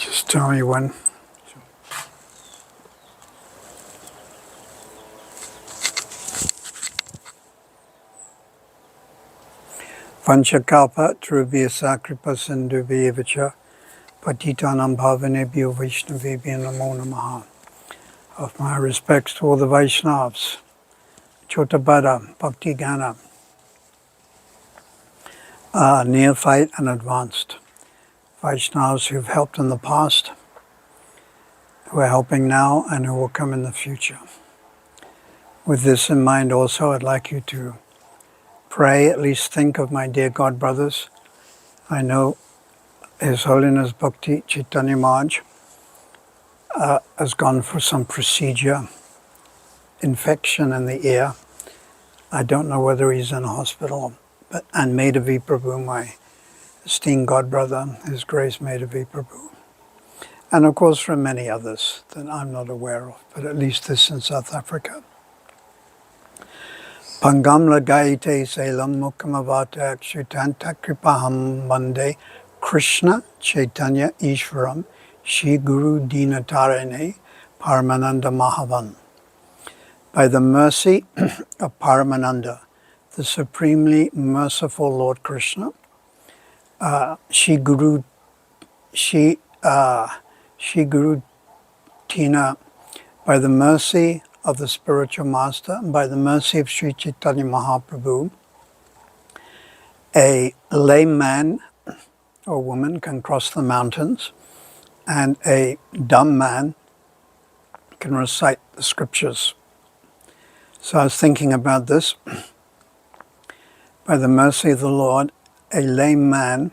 Just tell me when. Vanchakalpa Trubhya Kripa Sindhubhya Vacha Patitanam Bhavanebhyo Vaishnavebhyo Namo Namaha. Of my respects to all the Vaishnavas, Chotabada, Bhakti Gana, neophyte and advanced Vaishnavas who've helped in the past, who are helping now, and who will come in the future. With this in mind also, I'd like you to pray, at least think of my dear God brothers. I know His Holiness Bhakti Chaitanya Maharaj has gone for some procedure, infection in the ear. I don't know whether he's in a hospital, and Madhavi Prabhu, my esteemed God brother, His Grace Madhavi Prabhu. And of course from many others that I'm not aware of, but at least this in South Africa. Pangam lagaite selam mukhamavata akshutanta kripaham mande Krishna Chaitanya Ishvaram Shri Guru Dinatarane Paramananda Mahavan. By the mercy of Paramananda, the supremely merciful Lord Krishna, Shri Guru Tina, by the mercy of the spiritual master, and by the mercy of Sri Chaitanya Mahaprabhu, a lame man or woman can cross the mountains, and a dumb man can recite the scriptures. So I was thinking about this. By the mercy of the Lord, a lame man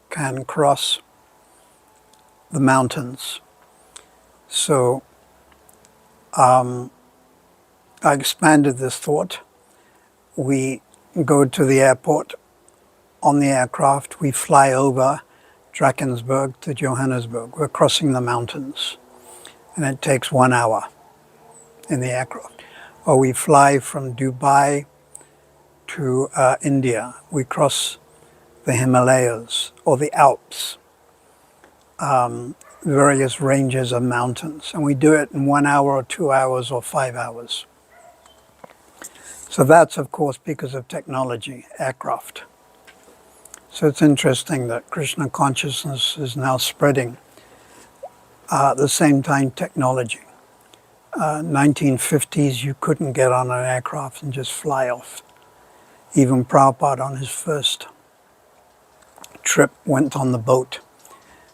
can cross the mountains. So I expanded this thought. We go to the airport. On the aircraft, we fly over Drakensberg to Johannesburg. We're crossing the mountains, and it takes 1 hour in the aircraft. Or we fly from Dubai to India. We cross the Himalayas or the Alps, various ranges of mountains, and we do it in 1 hour or 2 hours or 5 hours. So that's, of course, because of technology, aircraft. So it's interesting that Krishna consciousness is now spreading at the same time technology. 1950s, you couldn't get on an aircraft and just fly off. Even Prabhupada on his first trip went on the boat.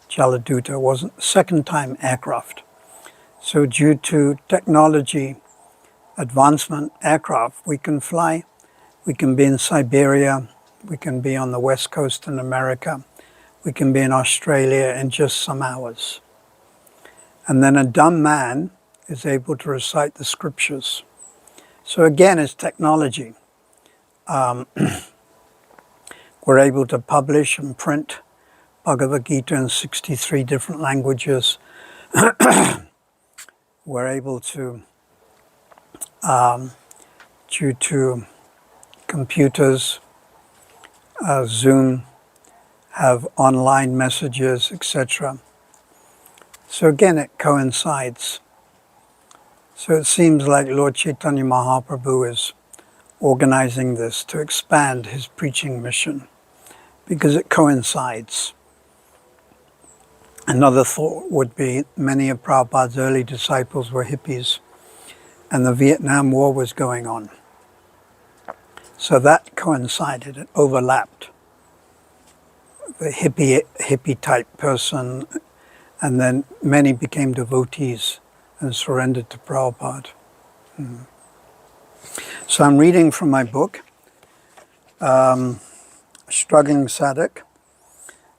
Jaladuta wasn't the second time aircraft. So due to technology advancement aircraft, we can fly. We can be in Siberia. We can be on the west coast in America. We can be in Australia in just some hours. And then a dumb man is able to recite the scriptures. So again, it's technology. We're able to publish and print Bhagavad Gita in 63 different languages. We're able to, due to computers, Zoom, have online messages, etc. So again, it coincides. So it seems like Lord Chaitanya Mahaprabhu is organizing this to expand his preaching mission, because it coincides. Another thought would be many of Prabhupada's early disciples were hippies, and the Vietnam War was going on. So that coincided, it overlapped. The hippie type person, and then many became devotees and surrendered to Prabhupada. So I'm reading from my book, Struggling Sadhak,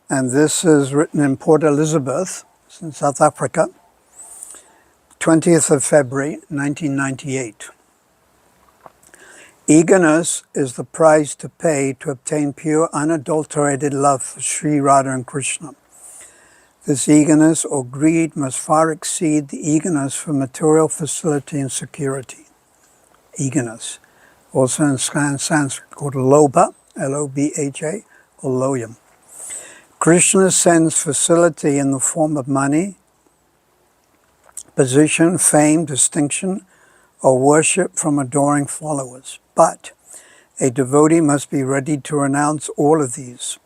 and this is written in Port Elizabeth, in South Africa, 20th of February, 1998. Eagerness is the price to pay to obtain pure, unadulterated love for Sri Radha and Krishna. This eagerness or greed must far exceed the eagerness for material facility and security. Eagerness. Also in Sanskrit called lobha, L-O-B-H-A, or loyam. Krishna sends facility in the form of money, position, fame, distinction, or worship from adoring followers. But a devotee must be ready to renounce all of these.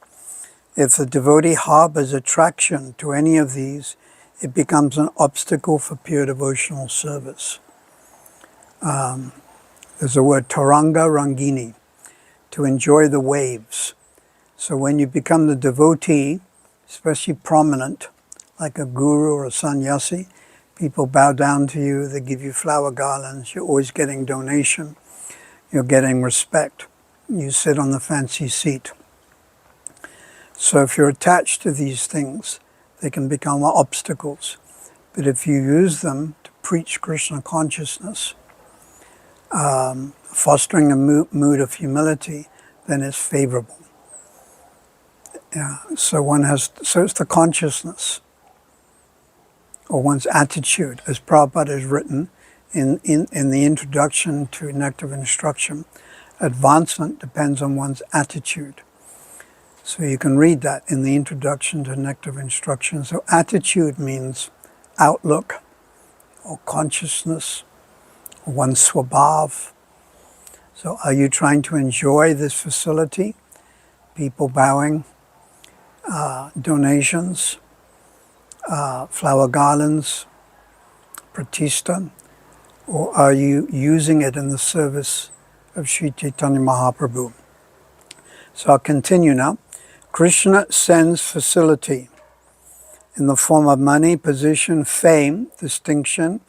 If the devotee harbors attraction to any of these, it becomes an obstacle for pure devotional service. There's the word Taranga Rangini, to enjoy the waves. So when you become the devotee, especially prominent, like a guru or a sannyasi, people bow down to you, they give you flower garlands, you're always getting donation, you're getting respect. You sit on the fancy seat. So if you're attached to these things, they can become obstacles. But if you use them to preach Krishna consciousness, fostering a mood of humility, then it's favorable. Yeah. So it's the consciousness, or one's attitude, as Prabhupada has written in the introduction to Nectar of Instruction. Advancement depends on one's attitude. So you can read that in the introduction to Nectar of Instruction. So attitude means outlook, or consciousness, or one's swabhav. So are you trying to enjoy this facility? People bowing, donations, flower garlands, pratishta, or are you using it in the service of Sri Chaitanya Mahaprabhu? So I'll continue now. Krishna sends facility in the form of money, position, fame, distinction,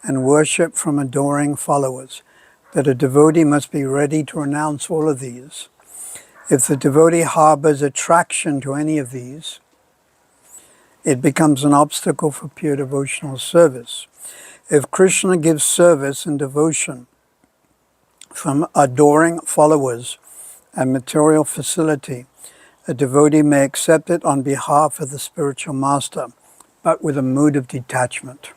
and worship from adoring followers. But a devotee must be ready to renounce all of these. If the devotee harbors attraction to any of these, it becomes an obstacle for pure devotional service. If Krishna gives service and devotion from adoring followers and material facility, a devotee may accept it on behalf of the spiritual master, but with a mood of detachment.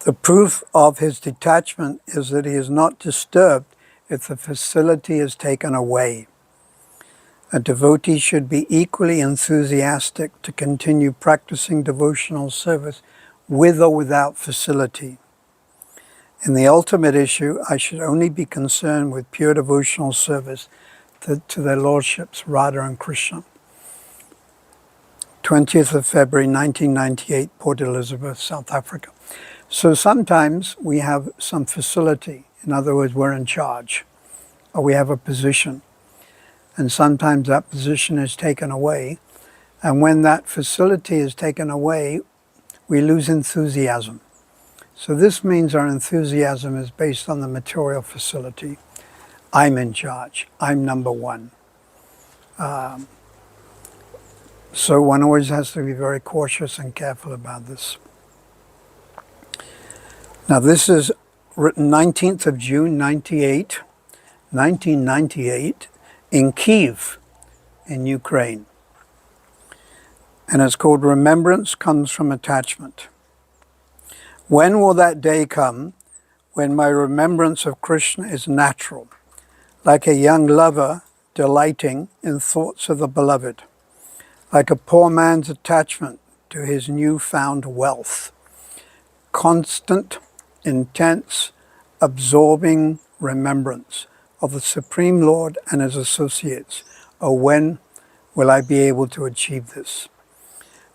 The proof of his detachment is that he is not disturbed if the facility is taken away. A devotee should be equally enthusiastic to continue practicing devotional service with or without facility. In the ultimate issue, I should only be concerned with pure devotional service to their lordships, Radha and Krishna. 20th of February 1998, Port Elizabeth, South Africa. So sometimes we have some facility. In other words, we're in charge, or we have a position. And sometimes that position is taken away. And when that facility is taken away, we lose enthusiasm. So this means our enthusiasm is based on the material facility. I'm in charge. I'm number one. So one always has to be very cautious and careful about this. Now this is written 19th of June, 1998, in Kyiv, in Ukraine. And it's called Remembrance Comes from Attachment. When will that day come when my remembrance of Krishna is natural, like a young lover delighting in thoughts of the beloved, like a poor man's attachment to his newfound wealth, constant, intense, absorbing remembrance of the Supreme Lord and his associates. Oh, when will I be able to achieve this?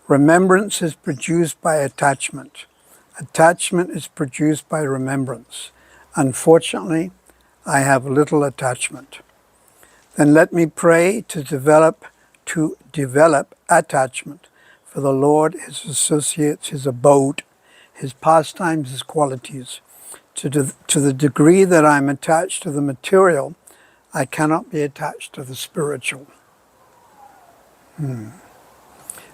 Remembrance is produced by attachment. Attachment is produced by remembrance. Unfortunately, I have little attachment. Then let me pray to develop attachment for the Lord, his associates, his abode, his pastimes, his qualities. To the degree that I'm attached to the material, I cannot be attached to the spiritual.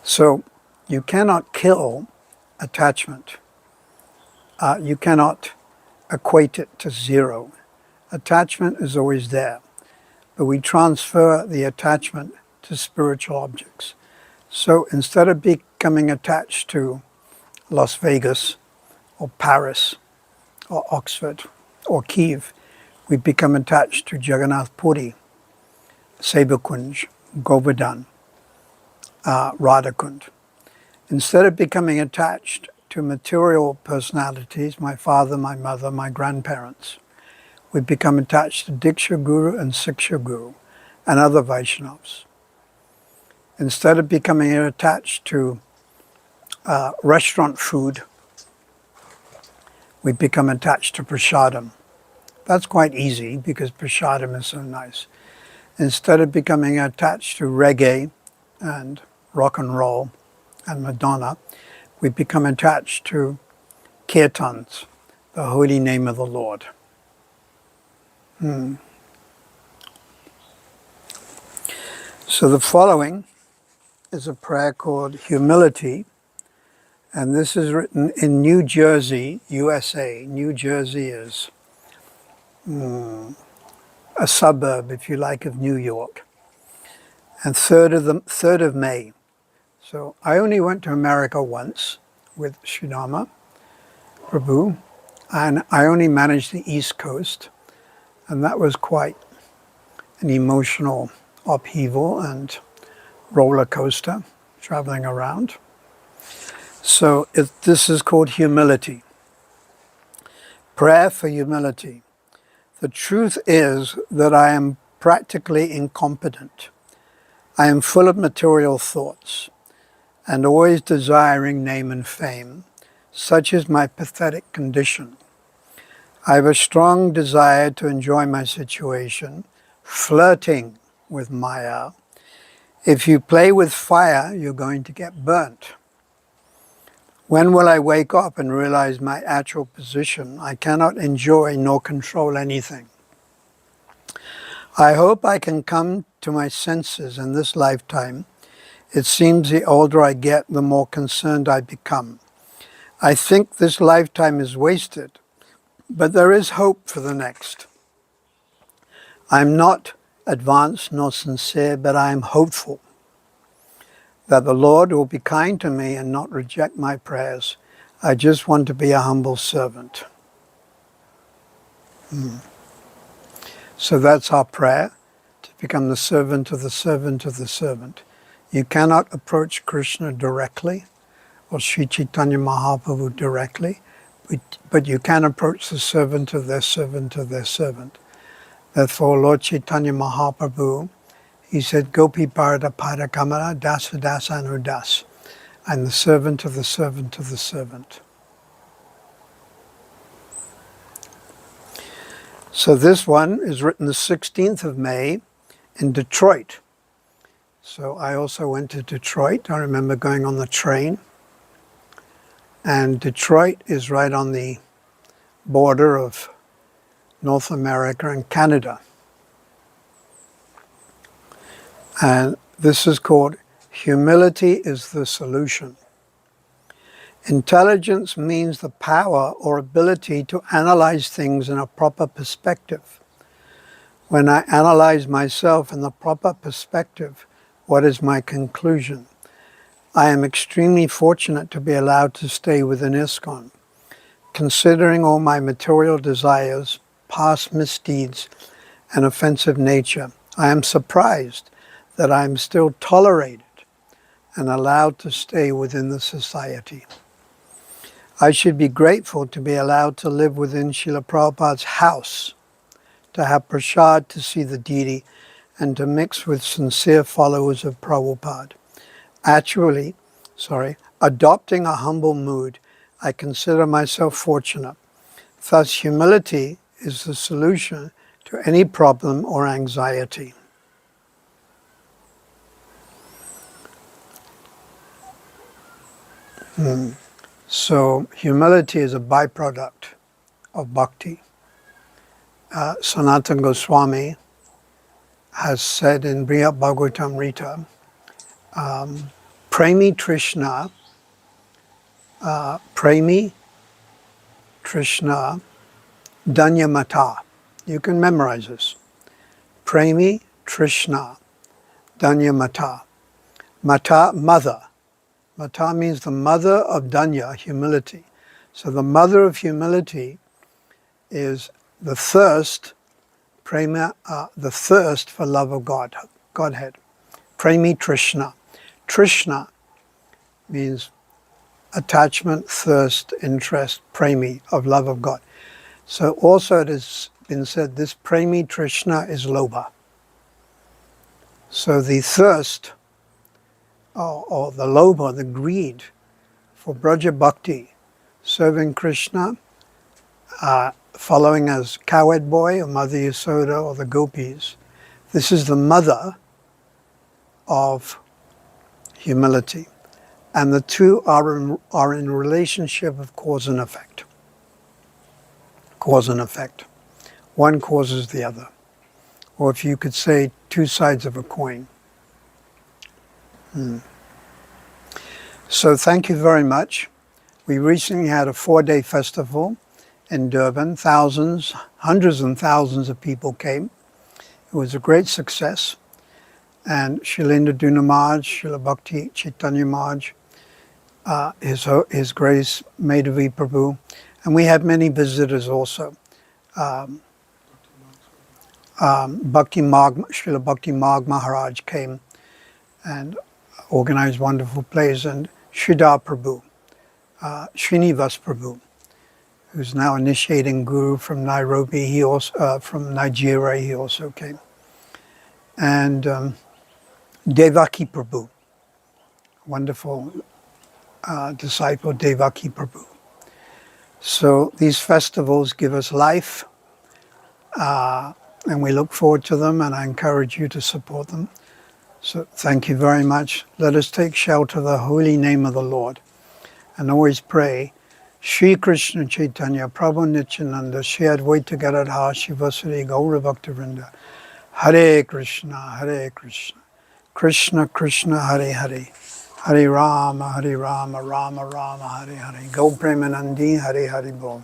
So you cannot kill attachment. You cannot equate it to zero. Attachment is always there, but we transfer the attachment to spiritual objects. So instead of becoming attached to Las Vegas or Paris or Oxford or Kyiv, we become attached to Jagannath Puri, Sevakunj, Govardhan, Radhakund. Instead of becoming attached to material personalities, my father, my mother, my grandparents, we become attached to Diksha Guru and Siksha Guru and other Vaishnavas. Instead of becoming attached to restaurant food, we become attached to prasadam. That's quite easy because prasadam is so nice. Instead of becoming attached to reggae and rock and roll and Madonna, we become attached to kirtans, the holy name of the Lord. So the following is a prayer called Humility, and this is written in New Jersey, USA. New Jersey is a suburb, if you like, of New York, and 3rd of May. So I only went to America once with Sridharma Prabhu, and I only managed the East Coast, and that was quite an emotional upheaval and roller coaster traveling around. So this is called humility. Prayer for humility. The truth is that I am practically incompetent. I am full of material thoughts and always desiring name and fame. Such is my pathetic condition. I have a strong desire to enjoy my situation, flirting with Maya. If you play with fire, you're going to get burnt. When will I wake up and realize my actual position? I cannot enjoy nor control anything. I hope I can come to my senses in this lifetime. It seems the older I get, the more concerned I become. I think this lifetime is wasted, but there is hope for the next. I'm not advanced nor sincere, but I am hopeful that the Lord will be kind to me and not reject my prayers. I just want to be a humble servant. So that's our prayer, to become the servant of the servant of the servant. You cannot approach Krishna directly or Sri Chaitanya Mahaprabhu directly, but you can approach the servant of their servant of their servant. Therefore, Lord Chaitanya Mahaprabhu, he said, Gopi Parada Pada Kamara Dasa Dasa Anudas. I'm the servant of the servant of the servant. So this one is written the 16th of May in Detroit. So I also went to Detroit. I remember going on the train. And Detroit is right on the border of North America and Canada. And this is called Humility is the Solution. Intelligence means the power or ability to analyze things in a proper perspective. When I analyze myself in the proper perspective, what is my conclusion? I am extremely fortunate to be allowed to stay within ISKCON. Considering all my material desires, past misdeeds, and offensive nature, I am surprised that I am still tolerated and allowed to stay within the society. I should be grateful to be allowed to live within Srila Prabhupada's house, to have prasad to see the deity, and to mix with sincere followers of Prabhupada. Adopting a humble mood, I consider myself fortunate. Thus, humility is the solution to any problem or anxiety. So, humility is a byproduct of bhakti. Sanatana Goswami has said in Brihad Bhagavatamrita, Premi Trishna, Danya Mata. You can memorize this. Premi Trishna, Danya Mata. Mata, mother. Mata means the mother of Danya, humility. So the mother of humility is the thirst, the thirst for love of Godhead. Premi Trishna. Trishna means attachment, thirst, interest, premi, of love of God. So also it has been said this premi Trishna is lobha. So the thirst or the lobha, the greed for Braja Bhakti, serving Krishna, following as cowherd boy or Mother Yasoda or the gopis. This is the mother of humility. And the two are in relationship of cause and effect. Cause and effect. One causes the other. Or if you could say, two sides of a coin. So thank you very much. We recently had a 4-day festival in Durban. Thousands, hundreds and thousands of people came. It was a great success. And Shilinda Dunamaj, Srila Bhakti Chaitanya Maj, His Grace Madhavi Prabhu, and we had many visitors also. Srila Bhakti Marg Maharaj came and organized wonderful plays, and Sridhar Prabhu, Srinivas Prabhu, who's now initiating Guru from Nairobi, he also from Nigeria, he also came, and Devaki Prabhu, wonderful disciple Devaki Prabhu. So these festivals give us life, and we look forward to them, and I encourage you to support them. So thank you very much. Let us take shelter of the holy name of the Lord, and always pray, Shri Krishna Chaitanya Prabhu Nityananda Shri Advaita Gadadhar Shivasari Gaura Bhaktivinoda Hare Krishna Krishna Krishna Hare Hare Hare Rama Rama Rama Hare Hare Go Premanandi Hare Hare Bol.